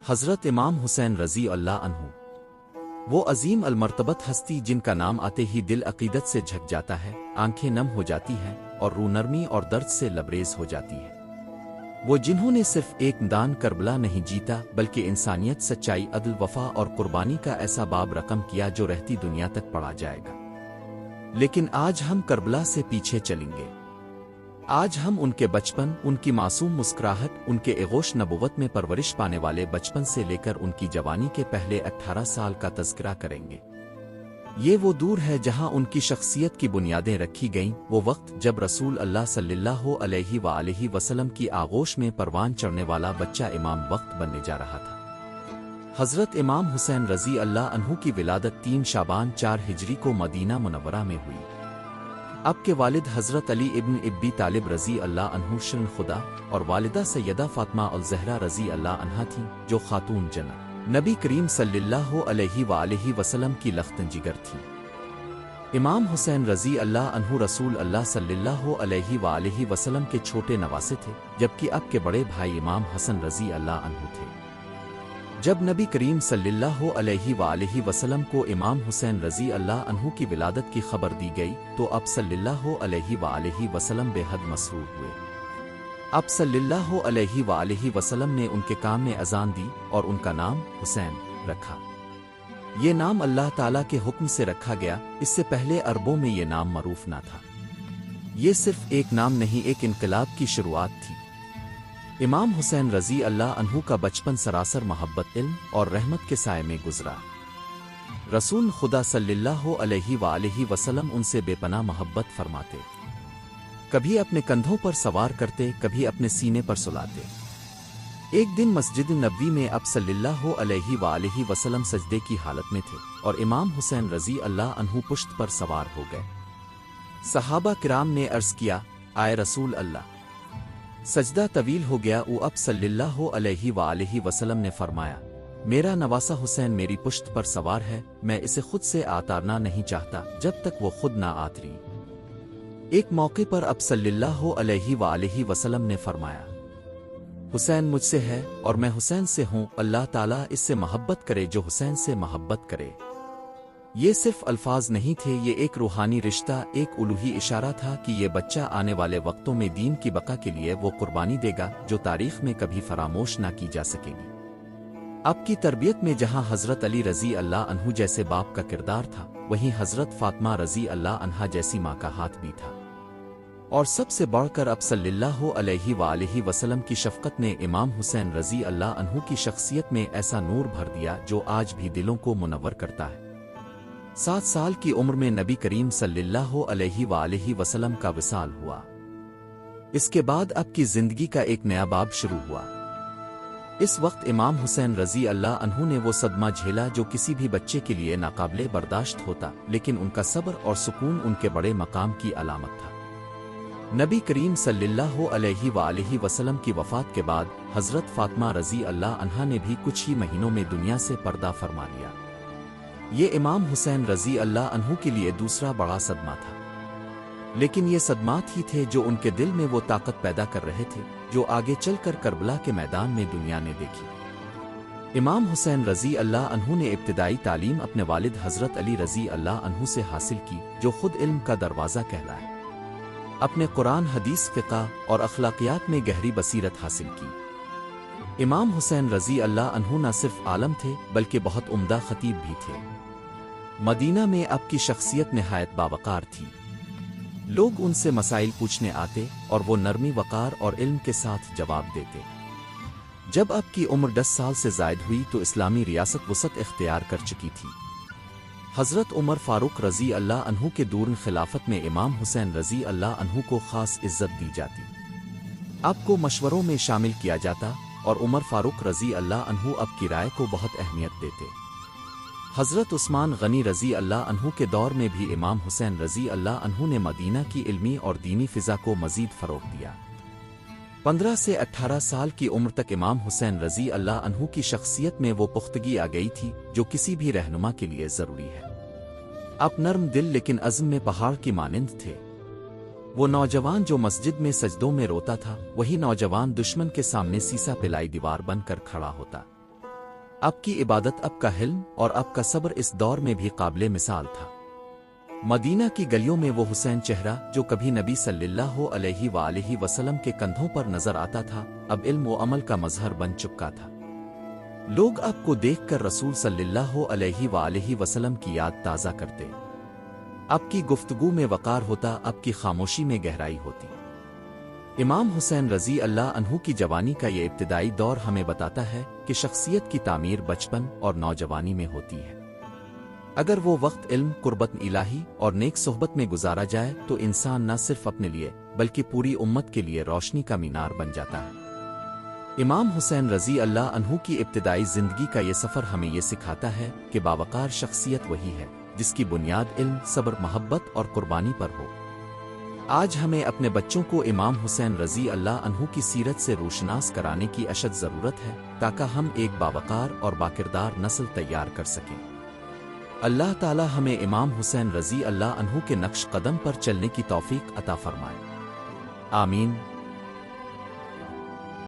حضرت امام حسین رضی اللہ عنہ، وہ عظیم المرتبت ہستی جن کا نام آتے ہی دل عقیدت سے جھک جاتا ہے، آنکھیں نم ہو جاتی ہیں اور روح نرمی اور درد سے لبریز ہو جاتی ہے۔ وہ جنہوں نے صرف ایک میدان کربلا نہیں جیتا بلکہ انسانیت، سچائی، عدل، وفا اور قربانی کا ایسا باب رقم کیا جو رہتی دنیا تک پڑھا جائے گا۔ لیکن آج ہم کربلا سے پیچھے چلیں گے۔ آج ہم ان کے بچپن، ان کی معصوم مسکراہٹ، ان کے اغوش نبوت میں پرورش پانے والے بچپن سے لے کر ان کی جوانی کے پہلے 18 سال کا تذکرہ کریں گے۔ یہ وہ دور ہے جہاں ان کی شخصیت کی بنیادیں رکھی گئیں، وہ وقت جب رسول اللہ صلی اللہ علیہ وآلہ وسلم کی آغوش میں پروان چڑھنے والا بچہ امام وقت بننے جا رہا تھا۔ حضرت امام حسین رضی اللہ عنہ کی ولادت 3 شعبان 4 ہجری کو مدینہ منورہ میں ہوئی۔ آپ کے والد حضرت علی ابن ابی طالب رضی اللہ عنہ شرن خدا اور والدہ سیدہ فاطمہ الزہرا رضی اللہ عنہا تھیں، جو خاتون جنت نبی کریم صلی اللہ علیہ وآلہ وسلم کی لختن جگر تھی۔ امام حسین رضی اللہ عنہ رسول اللہ صلی اللہ علیہ وآلہ وسلم کے چھوٹے نواسے تھے، جبکہ آپ کے بڑے بھائی امام حسن رضی اللہ عنہ تھے۔ جب نبی کریم صلی اللہ علیہ وآلہ وسلم کو امام حسین رضی اللہ عنہ کی ولادت کی خبر دی گئی تو آپ صلی اللہ علیہ وآلہ وسلم بے حد مسرور ہوئے۔ آپ صلی اللہ علیہ وآلہ وسلم نے ان کے کام میں اذان دی اور ان کا نام حسین رکھا۔ یہ نام اللہ تعالیٰ کے حکم سے رکھا گیا، اس سے پہلے عربوں میں یہ نام معروف نہ تھا۔ یہ صرف ایک نام نہیں، ایک انقلاب کی شروعات تھی۔ امام حسین رضی اللہ عنہ کا بچپن سراسر محبت، علم اور رحمت کے سائے میں گزرا۔ رسول خدا صلی اللہ علیہ وآلہ وسلم ان سے بے پناہ محبت فرماتے، کبھی اپنے کندھوں پر سوار کرتے، کبھی اپنے سینے پر سلاتے۔ ایک دن مسجد نبوی میں آپ صلی اللہ علیہ وآلہ وسلم سجدے کی حالت میں تھے اور امام حسین رضی اللہ عنہ پشت پر سوار ہو گئے۔ صحابہ کرام نے عرض کیا، آئے رسول اللہ، سجدہ طویل ہو گیا۔ آپ صلی اللہ علیہ وآلہ وسلم نے فرمایا، میرا نواسا حسین میری پشت پر سوار ہے، میں اسے خود سے اتارنا نہیں چاہتا جب تک وہ خود نہ اتری۔ ایک موقع پر آپ صلی اللہ علیہ وآلہ وسلم نے فرمایا، حسین مجھ سے ہے اور میں حسین سے ہوں، اللہ تعالیٰ اس سے محبت کرے جو حسین سے محبت کرے۔ یہ صرف الفاظ نہیں تھے، یہ ایک روحانی رشتہ، ایک الوہی اشارہ تھا کہ یہ بچہ آنے والے وقتوں میں دین کی بقا کے لیے وہ قربانی دے گا جو تاریخ میں کبھی فراموش نہ کی جا سکے گی۔ آپ کی تربیت میں جہاں حضرت علی رضی اللہ عنہ جیسے باپ کا کردار تھا، وہیں حضرت فاطمہ رضی اللہ عنہا جیسی ماں کا ہاتھ بھی تھا۔ اور سب سے بڑھ کر آپ صلی اللہ علیہ وآلہ وسلم کی شفقت نے امام حسین رضی اللہ عنہ کی شخصیت میں ایسا نور بھر دیا جو آج بھی دلوں کو منور کرتا ہے۔ 7 سال کی عمر میں نبی کریم صلی اللہ علیہ وآلہ وسلم کا وصال ہوا۔ اس کے بعد آپ کی زندگی کا ایک نیا باب شروع ہوا۔ اس وقت امام حسین رضی اللہ عنہ نے وہ صدمہ جھیلا جو کسی بھی بچے کے لیے ناقابل برداشت ہوتا، لیکن ان کا صبر اور سکون ان کے بڑے مقام کی علامت تھا۔ نبی کریم صلی اللہ علیہ وآلہ وسلم کی وفات کے بعد حضرت فاطمہ رضی اللہ عنہا نے بھی کچھ ہی مہینوں میں دنیا سے پردہ فرما لیا۔ یہ امام حسین رضی اللہ عنہ کے لیے دوسرا بڑا صدمہ تھا، لیکن یہ صدمات ہی تھے جو ان کے دل میں وہ طاقت پیدا کر رہے تھے جو آگے چل کر کربلا کے میدان میں دنیا نے دیکھی۔ امام حسین رضی اللہ عنہ نے ابتدائی تعلیم اپنے والد حضرت علی رضی اللہ عنہ سے حاصل کی، جو خود علم کا دروازہ کہلائے۔ اپنے قرآن، حدیث، فقہ اور اخلاقیات میں گہری بصیرت حاصل کی۔ امام حسین رضی اللہ عنہ نہ صرف عالم تھے بلکہ بہت عمدہ خطیب بھی تھے۔ مدینہ میں آپ کی شخصیت نہایت باوقار تھی۔ لوگ ان سے مسائل پوچھنے آتے اور وہ نرمی، وقار اور علم کے ساتھ جواب دیتے۔ جب آپ کی عمر 10 سال سے زائد ہوئی تو اسلامی ریاست وسعت اختیار کر چکی تھی۔ حضرت عمر فاروق رضی اللہ عنہ کے دور خلافت میں امام حسین رضی اللہ عنہ کو خاص عزت دی جاتی، آپ کو مشوروں میں شامل کیا جاتا اور عمر فاروق رضی اللہ عنہ آپ کی رائے کو بہت اہمیت دیتے۔ حضرت عثمان غنی رضی اللہ عنہ کے دور میں بھی امام حسین رضی اللہ عنہ نے مدینہ کی علمی اور دینی فضا کو مزید فروغ دیا۔ 15 سے 18 سال کی عمر تک امام حسین رضی اللہ عنہ کی شخصیت میں وہ پختگی آ گئی تھی جو کسی بھی رہنما کے لیے ضروری ہے۔ آپ نرم دل لیکن عزم میں پہاڑ کی مانند تھے۔ وہ نوجوان جو مسجد میں سجدوں میں روتا تھا، وہی نوجوان دشمن کے سامنے سیسا پلائی دیوار بن کر کھڑا ہوتا۔ آپ کی عبادت، آپ کا حلم اور آپ کا صبر اس دور میں بھی قابل مثال تھا۔ مدینہ کی گلیوں میں وہ حسین چہرہ جو کبھی نبی صلی اللہ علیہ وآلہ وسلم کے کندھوں پر نظر آتا تھا، اب علم و عمل کا مظہر بن چکا تھا۔ لوگ آپ کو دیکھ کر رسول صلی اللہ علیہ وآلہ وسلم کی یاد تازہ کرتے۔ آپ کی گفتگو میں وقار ہوتا، آپ کی خاموشی میں گہرائی ہوتی۔ امام حسین رضی اللہ عنہ کی جوانی کا یہ ابتدائی دور ہمیں بتاتا ہے کہ شخصیت کی تعمیر بچپن اور نوجوانی میں ہوتی ہے۔ اگر وہ وقت علم، قربت الہی اور نیک صحبت میں گزارا جائے تو انسان نہ صرف اپنے لیے بلکہ پوری امت کے لیے روشنی کا مینار بن جاتا ہے۔ امام حسین رضی اللہ عنہ کی ابتدائی زندگی کا یہ سفر ہمیں یہ سکھاتا ہے کہ باوقار شخصیت وہی ہے جس کی بنیاد علم، صبر، محبت اور قربانی پر ہو۔ آج ہمیں اپنے بچوں کو امام حسین رضی اللہ عنہ کی سیرت سے روشناس کرانے کی اشد ضرورت ہے تاکہ ہم ایک باوقار اور باکردار نسل تیار کر سکیں۔ اللہ تعالی ہمیں امام حسین رضی اللہ عنہ کے نقش قدم پر چلنے کی توفیق عطا فرمائے۔ آمین۔